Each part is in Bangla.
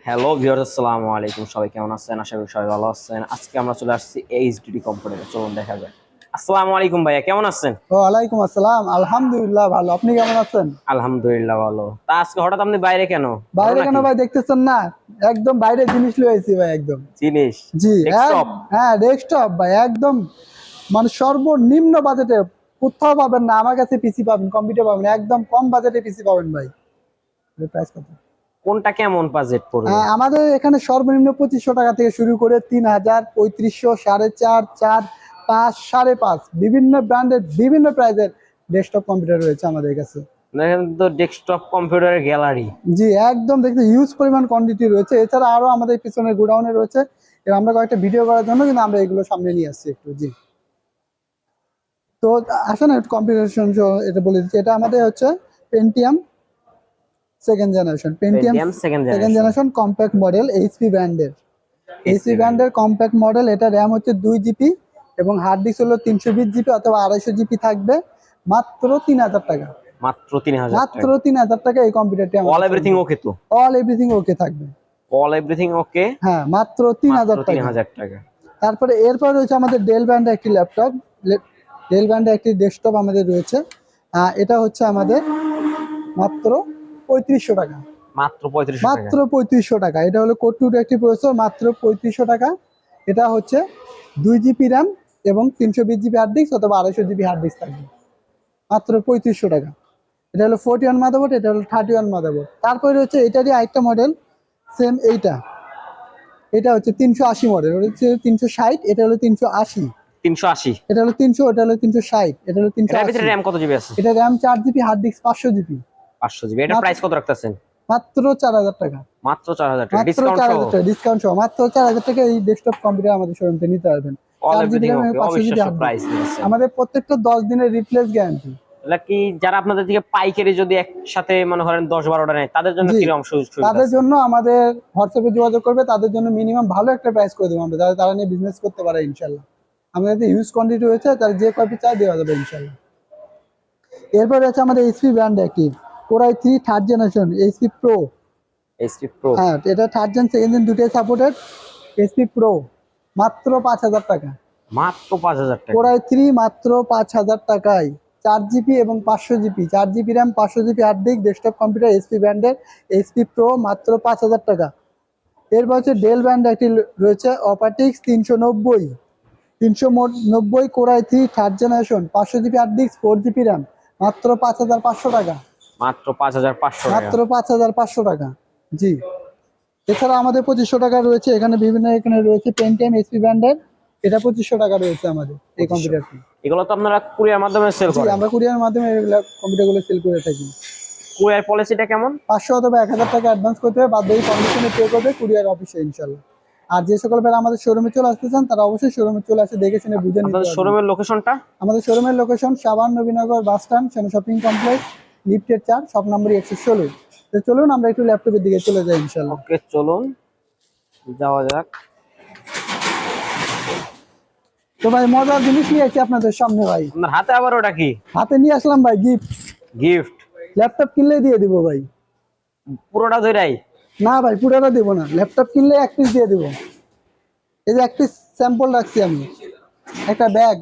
হ্যালো ভিউয়ার্স, আসসালামু আলাইকুম। সবাই কেমন আছেন? আশা করি সবাই ভালো আছেন। আজকে আমরা চলে আসছি এইচডিডি কম্পিউটারে। চলুন দেখা যাক। আসসালামু আলাইকুম ভাইয়া, কেমন আছেন? ওয়ালাইকুম আসসালাম। আলহামদুলিল্লাহ ভালো। আপনি কেমন আছেন? আলহামদুলিল্লাহ ভালো। তা আজকে হঠাৎ আপনি বাইরে কেন? বাইরে ঘটনা কেন কি? ভাই, দেখতেছেন না? একদম বাইরে জিনিস লয়েছি ভাই, একদম। জিনিস? জি। ডেস্কটপ? হ্যাঁ, ডেস্কটপ ভাই, একদম মানে সর্বনিম্ন বাজেটে কোথাও পাবেন না। আমার কাছে পিসি পাবেন, কম্পিউটার পাবেন, একদম কম বাজেটে পিসি পাবেন ভাই। প্রাইস কত? কোনটা কেমন বাজেট পড়বে? আমাদের এখানে সর্বনিম্ন 2500 টাকা থেকে শুরু করে 3000, 3500, 4.5, 4, 5, 5.5 বিভিন্ন ব্র্যান্ডের বিভিন্ন প্রাইসের ডেস্কটপ কম্পিউটার রয়েছে আমাদের কাছে। দেখেন তো, ডেস্কটপ কম্পিউটারের গ্যালারি। জি, একদম দেখতে হিউজ পরিমাণ কোয়ান্টিটি রয়েছে। এছাড়া আরো আমাদের পিছনে গোডাউনে রয়েছে। এবার আমরা কয়েকটা ভিডিও করার জন্য কিন্তু আমরা এগুলো সামনে নিয়ে আসছি একটু। জি, তো আসেন একটু কম্পিউটেশন এটা বলে দিচ্ছি। এটা আমাদের হচ্ছে Pentium second generation, Pentium Pentium second second generation. Generation compact model, HP ব্র্যান্ডের। HP HP brand. ব্র্যান্ডের কম্প্যাক্ট মডেল। এটা র্যাম হচ্ছে 2 জিবি এবং হার্ড ডিস্ক হলো 320 জিবি অথবা 250 জিবি থাকবে। মাত্র 3000 টাকা। মাত্র 3000 মাত্র টাকা। 3000 টাকা এই কম্পিউটারটি অল আমাদের এভরিথিং ওকে তো? অল এভরিথিং ওকে থাকবে। অল এভরিথিং ওকে। হ্যাঁ, মাত্র তিন মাত্র হাজার তিন টাকা হাজার টাকা তারপরে এরপর রয়েছে আমাদের ডেল ব্র্যান্ডের একটি ল্যাপটপ। ডেল ব্র্যান্ডের একটি ডেস্কটপ আমাদের রয়েছে। এটা হচ্ছে আমাদের মাত্র 3500 টাকা। মাত্র 3500 টাকা। মাত্র 3500 টাকা। এটা হলো কোর টু একটি প্রসেসর, মাত্র 3500 টাকা। এটা হচ্ছে 2 জিবি র্যাম এবং 320 জিবি হার্ড ডিস্ক অথবা 250 জিবি হার্ড ডিস্ক থাকবে। মাত্র 3500 টাকা। এটা হলো 41 মাদারবোর্ড, এটা হলো 31 মাদারবোর্ড। তারপরে হচ্ছে এটারই আরেকটা মডেল সেম এইটা। এটা হচ্ছে 380 মডেল, ওটা হচ্ছে 360, এটা হলো 380। 380? এটা হলো 300, এটা হলো 360, এটা হলো এটার ভিতরে 380। র্যাম কত জিবি আছে? এটা RAM 4 GB, hard disk 500 GB. 500 GB. এটার প্রাইস কত রাখতেছেন? মাত্র 4000 টাকা। মাত্র 4000 টাকা, মাত্র ডিসকাউন্ট চার সহ? হাজার টাকা ডিসকাউন্ট সহ মাত্র 4000 টাকা এই ডেস্কটপ কম্পিউটার আমাদের শোরুম থেকে নিতে পারবেন। অল 4 জিবি এভরিথিং র্যাম এবং ওকে, 500 জিবি অবিশ্বাস্য হার্ড ডিস্ক। প্রাইস নিয়েছেন। আমাদের প্রত্যেকটা 10 দিনের রিপ্লেস গ্যারান্টি। এটা কি যারা আপনাদের থেকে পাইকারি যদি একসাথে মনে করেন 10-12টা নেয়, তাদের জন্য জি, কিরকম সুযোগ সুবিধা তাদের আছে? জন্য আমাদের হোয়াটসঅ্যাপে যোগাযোগ করবে, তাদের জন্য মিনিমাম ভালো একটা প্রাইস করে দেবো আমরা, যাতে তারা নিয়ে বিজনেস করতে পারে ইনশাল্লাহ। আমাদের হিউজ কোয়ান্টিটি রয়েছে, তার যে কপি চাই দেওয়া যাবে ইনশাল্লাহ। এরপরে আছে আমাদের এইচপি ব্র্যান্ড একটি core i 3 third generation HP pro. HP pro? হ্যাঁ, এটা থার্ড জেন সেকেন্ড জেন দুটোই সাপোর্টেড। এইচপি প্রো মাত্র 5000 টাকা। মাত্র 5000 টাকা? কোরাই 3 মাত্র 5000 টাকায়। 4 জিবি এবং 500 GB, 4 GB RAM, 500 GB hard disk, desktop computer HP ব্র্যান্ডের এইচপি প্রো মাত্র 5000 টাকা। এরপর হচ্ছে ডেল ব্র্যান্ড একটি রয়েছে OptiPlex 390। 390 core i 3 third generation, 500 GB hard disk, 4 GB RAM, মাত্র 5500 টাকা। মাত্র 5500 টাকা? মাত্র 5500 টাকা। জি। এছাড়া আমাদের 2500 টাকা রয়েছে এখানে বিভিন্ন, এখানে রয়েছে পেন্টিয়াম এইচপি ব্র্যান্ডের। এটা 2500 টাকা রয়েছে আমাদের এই 2500? কম্পিউটারটি। এগুলো তো আপনারা কুরিয়ার মাধ্যমে সেল জি, করেন? আমরা কুরিয়ারের মাধ্যমে এগুলো কম্পিউটারগুলো সেল করে থাকি। কুরিয়ার পলিসিটা কেমন? 500 অথবা 1000 টাকা অ্যাডভান্স করতে হবে, বাদ বাকি কন্ডিশনে পে করবে কুরিয়ার অফিসে ইনশাল্লাহ। আর যে সকল ভাইরা আমাদের শোরুমে চলে আসতে চান, তারা অবশ্যই শোরুমে চলে আসে দেখে শুনে বুঝে নিতে আপনাদের পারবেন। শোরুমের লোকেশনটা? আমাদের শোরুমের লোকেশন সাবান নবীনগর বাস স্ট্যান্ড, সেনা শপিং কমপ্লেক্স, লিফটের 4, শপ নম্বর 116। তো চলুন আমরা একটু ল্যাপটপের দিকে চলে যাই ইনশাল্লাহ। ওকে, চলুন যাওয়া যাক। তো ভাই, মজার জিনিস নিয়ে আসছি আপনাদের সামনে ভাই। আপনার হাতে আবার ওটা কি? হাতে নিয়ে আসলাম ভাই গিফট। গিফট? ল্যাপটপ কিনলে দিয়ে দিব ভাই। পুরোটা ধরাই? না ভাই, পুরোটা দিব না, ল্যাপটপ কিনলে এক পিস দিয়ে দিব। এই যে এক পিস স্যাম্পল রাখছি আমি, একটা ব্যাগ,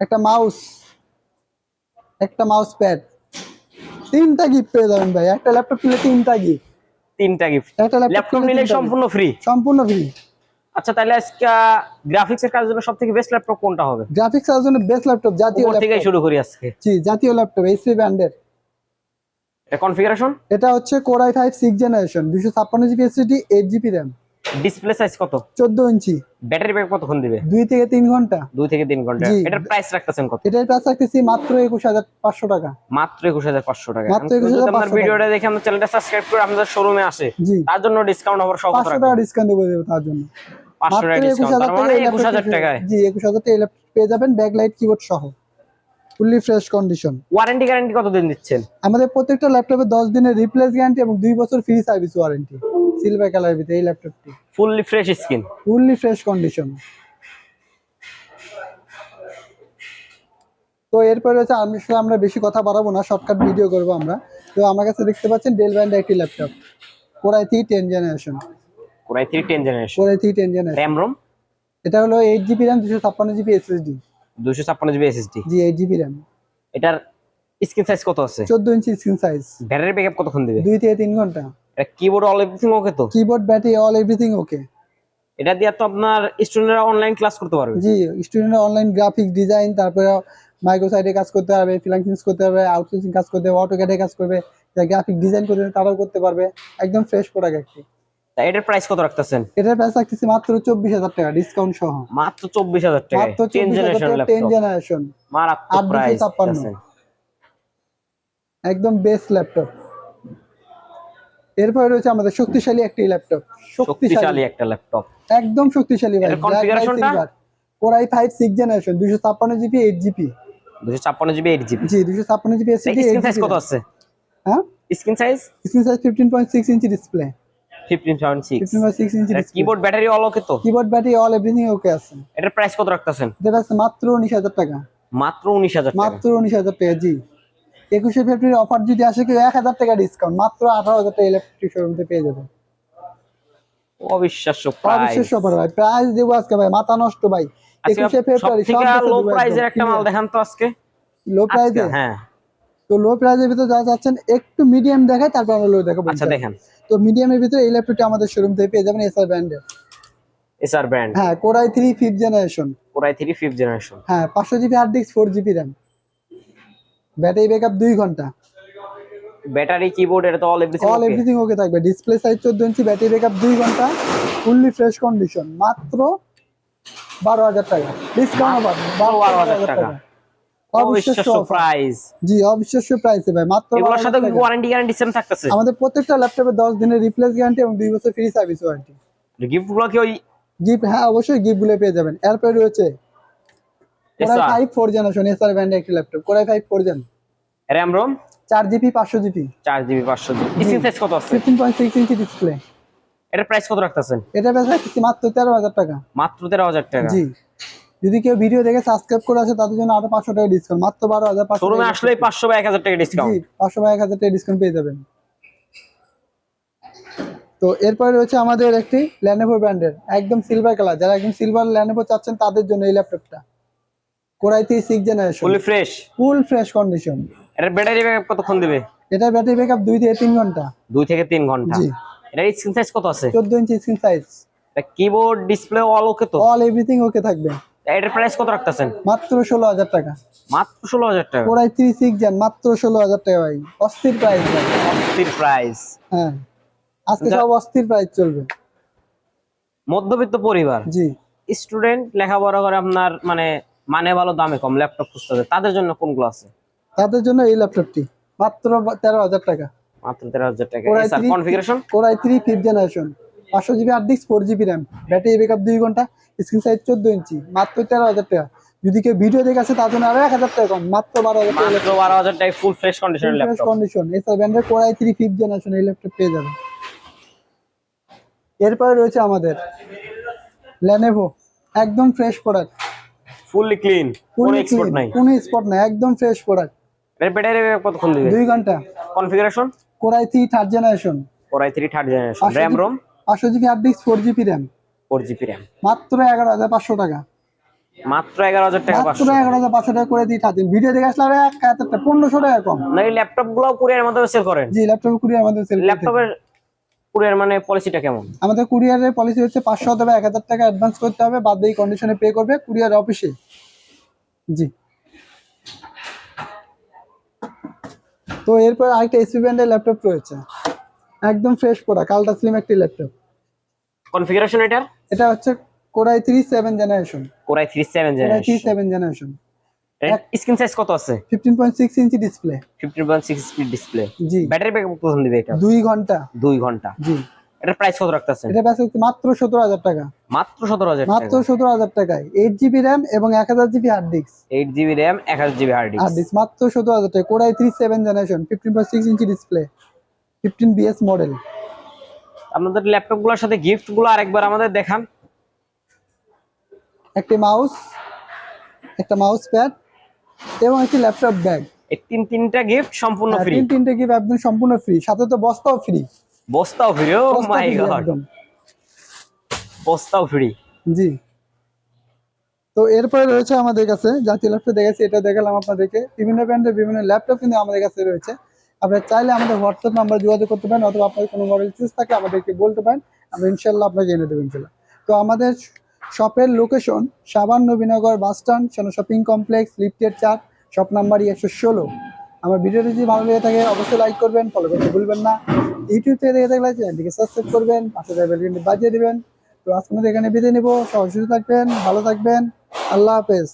একটা মাউস, একটা মাউস প্যাড, 3টা গিফট পেয়ে যাবেন ভাই। একটা ল্যাপটপ কিনলে 3টা গিফট। 3টা গিফট? একটা ল্যাপটপ ল্যাপটপ কিনলে নিলে 3টা সম্পূর্ণ ফ্রি? সম্পূর্ণ ফ্রি। আচ্ছা, তাহলে আজকে গ্রাফিক্সের কাজের জন্য সবথেকে বেস্ট ল্যাপটপ কোনটা হবে? গ্রাফিক্স এর জন্য বেস্ট ল্যাপটপ জাতীয় উপর থেকেই ল্যাপটপ। শুরু করি আজকে। জি, জাতীয় ল্যাপটপ এইচপি ব্র্যান্ডের। এটা কনফিগারেশন? এটা হচ্ছে core i 5 6 generation, 256 GB SSD, 8 GB RAM, display size কত? 14 ইঞ্চি। ব্যাটারি ব্যাক কতক্ষণ দিবে? 2 থেকে 3 ঘন্টা। 2 থেকে 3 ঘন্টা। জি, এটার প্রাইস রাখতেছেন কত? এটার প্রাইস রাখতেছি মাত্র 21500 টাকা। মাত্র 21500 টাকা। মাত্র কেউ যদি আপনার 21500 টাকা। ভিডিওটা দেখে আমাদের চ্যানেলটা সাবস্ক্রাইব করে আমাদের শোরুমে আসে, জি, তার জন্য ডিসকাউন্ট অফার সহ কত 500 রাখবেন? টাকা ডিসকাউন্ট দেবো তার জন্য। 500 মাত্র টাকা ডিসকাউন্ট, 21000 তার টাকা মানে এই ল্যাপটপ। 21000 টাকায়? জি, 21000 টাকা এই ল্যাপটপ পেয়ে যাবেন, ব্যাকলাইট কিবোর্ড সহ, fully fresh condition. Warranty guarantee কতদিন দিচ্ছেন? আমাদের প্রত্যেকটা ল্যাপটপে 10 দিনের রিপ্লেস গ্যারান্টি এবং 2 বছর ফ্রি সার্ভিস ওয়ারেন্টি। সিলভার কালারের ভিতরে এই ল্যাপটপটি, fully fresh screen? Fully fresh condition. তো এরপরে হচ্ছে আমরা বেশি কথা বাড়াবো না, শর্টকাট ভিডিও করবো আমরা। তো আমার কাছে দেখতে পাচ্ছেন ডেল ব্র্যান্ডের একটি laptop. Core i 3 10 generation. Core i 3 10 generation. Core i 3 10 generation. RAM রম? এটা হলো 8GB RAM 256GB SSD। 256GB SSD। জি 8GB RAM। এটার স্ক্রিন সাইজ কত আছে? 14 ইঞ্চি স্ক্রিন সাইজ। ব্যাটারি ব্যাকআপ কতক্ষণ দিবে? 2 থেকে 3 ঘন্টা। এটা কিবোর্ড অল এভরিথিং ওকে তো? কিবোর্ড, ব্যাটারি, অল এভরিথিং ওকে। এটা দিয়ে তো আপনার স্টুডেন্টরা অনলাইন ক্লাস করতে পারবে? জি, স্টুডেন্টরা অনলাইন গ্রাফিক ডিজাইন, তারপরে মাইক্রো সাইটে কাজ করতে পারবে, ফ্রিল্যান্সিং কাজ করতে পারবে, আউটসোর্সিং কাজ করতে পারবে, অটোক্যাডে কাজ করবে, যারা গ্রাফিক ডিজাইন করতে তারাও করতে পারবে। একদম ফ্রেশ প্রোডাক্ট একটি। তা এটার প্রাইস কত রাখতেছেন? এটার প্রাইস রাখতেছি মাত্র 24,000 টাকা ডিসকাউন্ট সহ। মাত্র 24,000 টাকা। মাত্র 10 জেনারেশন 10 ল্যাপটপ। জেনারেশন। মারাত্মক প্রাইস 856 একদম বেস্ট ল্যাপটপ। এরপরে রয়েছে আমাদের শক্তিশালী একটি ল্যাপটপ। শক্তিশালী একটা ল্যাপটপ। একদম শক্তিশালী ভাই। এর কনফিগারেশনটা core i 5 6 generation 256GB 8GB। 256GB 8GB। জি 256GB SSD। স্ক্রিন সাইজ কত আছে? হ্যাঁ screen size? Screen size 15.6 inch display. 15.6। 15.6 inch display. Keyboard battery all okay তো? Keyboard, battery, all everything okay আছে। এটার প্রাইস কত রাখতেছেন? এটা আছে মাত্র 19,000 টাকা। মাত্র 19,000 টাকা। মাত্র 19,000 টাকা। জি 21শে ফেব্রুয়ারি অফার যদি আসে কেউ 1,000 টাকা ডিসকাউন্ট, মাত্র 18,000 টাকা ইলেকট্রিক শোরুমতে পেয়ে যাবে। অবিশ্বাস্য প্রাইস। অবিশ্বাস্য অফার ভাই। প্রাইস দেবো আজকে ভাই, মাথা নষ্ট ভাই। 21শে ফেব্রুয়ারি সব থেকে লো দেবো প্রাইজের একদম। একটা মাল দেখান তো আজকে। লো প্রাইজে? হ্যাঁ। তো লো প্রাইজের ভিতরে যা যাচ্ছেন একটু মিডিয়াম দেখায়, তারপর আমরা লো দেখাবো। আচ্ছা দেখেন। তো মিডিয়ামের ভিতরে এই ল্যাপটপটি আমাদের শোরুম থেকে পেয়ে যাবেন এসআর ব্র্যান্ডের। SR brand. হ্যাঁ core i 3 5th generation. Core i 3 5th generation. হ্যাঁ 500GB hard disk, 4GB RAM। Battery backup 2 ঘন্টা। ব্যাটারি, কিবোর্ড এটা তো all everything okay? All everything okay থাকবে। Display size 14 inch, battery backup 2 ঘন্টা, ফুললি ফ্রেশ কন্ডিশন। মাত্র 12,000 টাকা ডিসকাউন্ট পাবেন। 12,000 টাকা। অবিশ্বাস্য প্রাইস। জি অবিশ্বাস্য প্রাইসে ভাই। মাত্র এগুলোর সাথে কি ওয়ারেন্টি গ্যারান্টি সেম থাকতেছে? আমাদের প্রত্যেকটা ল্যাপটপে 10 দিনের রিপ্লেস গ্যারান্টি এবং 2 বছর ফ্রি সার্ভিস ওয়ারেন্টি। গিফট গুলো কি ওই গিফট? হ্যাঁ অবশ্যই গিফট গুলো পেয়ে যাবেন। এরপর রয়েছে কোরাই 5 4 জেনারেশন এসআর ব্র্যান্ডের একটি laptop. Core i 5 4 gen. RAM ROM? 4GB 500GB। 4GB 500GB। Screen size কত আছে? 15.6 ইঞ্চি ডিসপ্লে। এটার প্রাইস কত রাখতেছেন? এটা প্রাইস রাখছি মাত্র 13,000 টাকা। মাত্র 13,000 টাকা। জি যদি কেউ ভিডিও দেখে সাবস্ক্রাইব করে আসে তাদের জন্য আরো 500 টাকা ডিসকাউন্ট। মাত্র 12,500। শোরুমে আসলেই 500 বা 1000 টাকা ডিসকাউন্ট। জি 500 বা 1000 টাকা ডিসকাউন্ট পেয়ে যাবেন। তো এরপরে রয়েছে আমাদের একটি Lenovo ব্র্যান্ডের একদম সিলভার কালার, যারা একদম সিলভার Lenovo চাচ্ছেন তাদের জন্য এই ল্যাপটপটা। Core i 3 6 generation. Fully fresh. Full fresh condition. এটার ব্যাটারি ব্যাকআপ কতক্ষণ দিবে? এটা ব্যাটারি ব্যাকআপ 2 থেকে 3 ঘন্টা। 2 থেকে 3 ঘন্টা। জি এটার স্ক্রিন সাইজ কত আছে? 14 ইঞ্চি স্ক্রিন সাইজ। এটা কিবোর্ড, ডিসপ্লে অল ওকে তো? অল এভরিথিং ওকে থাকবে। এটার প্রাইস কত রাখতেছেন? মাত্র 16,000 টাকা। মাত্র 16,000 টাকা। কোরাই 3 6 জেন মাত্র 16,000 টাকা ভাই। অস্থির প্রাইস ভাই। অস্থির প্রাইস। হ্যাঁ আজকে সব অস্থির প্রাইস চলবে। মধ্যবিত্ত পরিবার, জি স্টুডেন্ট, লেখাপড়া করে আপনার মানে ভালো দামে কম ল্যাপটপ খুঁজতে হবে, তাদের জন্য কোনগুলো আছে? তাদের জন্য এই ল্যাপটপটি মাত্র 13,000 টাকা। মাত্র 13,000 টাকা। Core i sir 3 configuration? Core i 3 5th generation 500GB hard disk, 4GB RAM, battery backup 2 ঘন্টা, স্ক্রিন সাইজ 14 ইঞ্চি। মাত্র 13,000 টাকা। যদি কেউ ভিডিও দেখে আসে তার জন্য আরো 1,000 টাকা কম। মাত্র 12,000 টাকা। মাত্র 12,000 টাকা ফুল ফ্রেশ কন্ডিশনের ফ্রেশ ল্যাপটপ। কন্ডিশন এসআর ব্র্যান্ডের কোরাই 3 5th জেনারেশন এই ল্যাপটপ পেয়ে যাবেন। এরপরে রয়েছে আমাদের Lenovo একদম ফ্রেশ প্রোডাক্ট, ফুললি ক্লিন, কোনো এক্সপোর্ট নাই। কোনো স্পট নাই, একদম ফ্রেশ প্রোডাক্ট। এর ব্যাটারি ব্যাকআপ কতক্ষণ দিবে? 2 ঘন্টা। Configuration? Core i 3 3rd generation. Core i 3 3rd generation. RAM ROM? 500GB hard disk, 4GB RAM। 4GB RAM। মাত্র 11,500 টাকা। মাত্র 11,000 টাকা। মাত্র 11,500 টাকা করে দিয়ে থাকেন। ভিডিও দেখে আসলে 1,500 টাকা কম। না এই ল্যাপটপ গুলো কুরিয়ারের মাধ্যমে সেল করেন? জি ল্যাপটপ কুরিয়ার আমাদের সেল। ল্যাপটপের কুরিয়ার পলিসিটা কেমন? আমাদের কুরিয়ারের পলিসি হচ্ছে 500 অথবা 1,000 টাকা অ্যাডভান্স করতে হবে, বাদ বাকি কন্ডিশনে পে করবে কুরিয়ার অফিসে। জি তো এরপর আরেকটা এসপি ব্র্যান্ডের ল্যাপটপ রয়েছে, একদম ফ্রেশ প্রোডাক্ট, আলট্রা স্লিম একটি ল্যাপটপ। কনফিগারেশন এটার? এটা হচ্ছে core i 3 7 generation. Core i 3 7 core i 3 generation. 7 generation. Screen size কত আছে? 15.6 ইঞ্চি ডিসপ্লে। 15.6 speed display. জি ব্যাটারি ব্যাকআপ কতক্ষণ দিবে এটা? 2 ঘন্টা। 2 ঘন্টা। জি এটার প্রাইস কত রাখতেছেন? এটা প্রাইস হচ্ছে মাত্র 17,000 টাকা। মাত্র 17,000 টাকা। মাত্র 17,000 টাকায় 8GB RAM এবং 1000GB hard disk. 8GB RAM 1000GB hard hard disk. Disk মাত্র 17,000 টাকা। Core i 3 7 generation 15.6 inch display, 15BS model. আপনাদের ল্যাপটপ গুলোর সাথে গিফট গুলো আরেকবার আমাদের দেখান। একটি মাউস, একটা মাউস প্যাড এবং একটি ল্যাপটপ ব্যাগ। এই তিনটা গিফট সম্পূর্ণ ফ্রি। তিনটে গিফট একদম সম্পূর্ণ ফ্রি, সাথে তো বস্তাও ফ্রি। বস্তাও ফ্রি, ও বস্তা মাই free গড, একদম। বস্তাও ফ্রি। জি। তো এরপরে রয়েছে আমাদের কাছে জাতীয় ল্যাপটপ দেখাচ্ছি, এটা দেখালাম আপনাদেরকে। বিভিন্ন ব্র্যান্ডের বিভিন্ন ল্যাপটপ কিন্তু আমাদের কাছে রয়েছে। আপনারা চাইলে আমাদের হোয়াটসঅ্যাপ নাম্বার যোগাযোগ করতে পারেন, অথবা আপনার কোনো মডেল চুজ থাকলে আমাদেরকে বলতে পারেন, আমরা ইনশাল্লাহ আপনাকে এনে দেবেন ইনশাল্লাহ। তো আমাদের শপের লোকেশন সাবান নবীনগর বাস স্ট্যান্ড, সেনা শপিং কমপ্লেক্স, লিফটের 4, শপ নাম্বার 116। আমার ভিডিওটি যদি ভালো লেগে থাকে অবশ্যই লাইক করবেন, ফলো করতে ভুলবেন না। ইউটিউব থেকে দেখে থাকলে চ্যানেলটিকে সাবস্ক্রাইব করবেন, পাশে বেল বাজিয়ে দেবেন। তো আজকে আমাদের এখানে বিদায় নেব। সবাই সুস্থ থাকবেন, ভালো থাকবেন। আল্লাহ হাফেজ।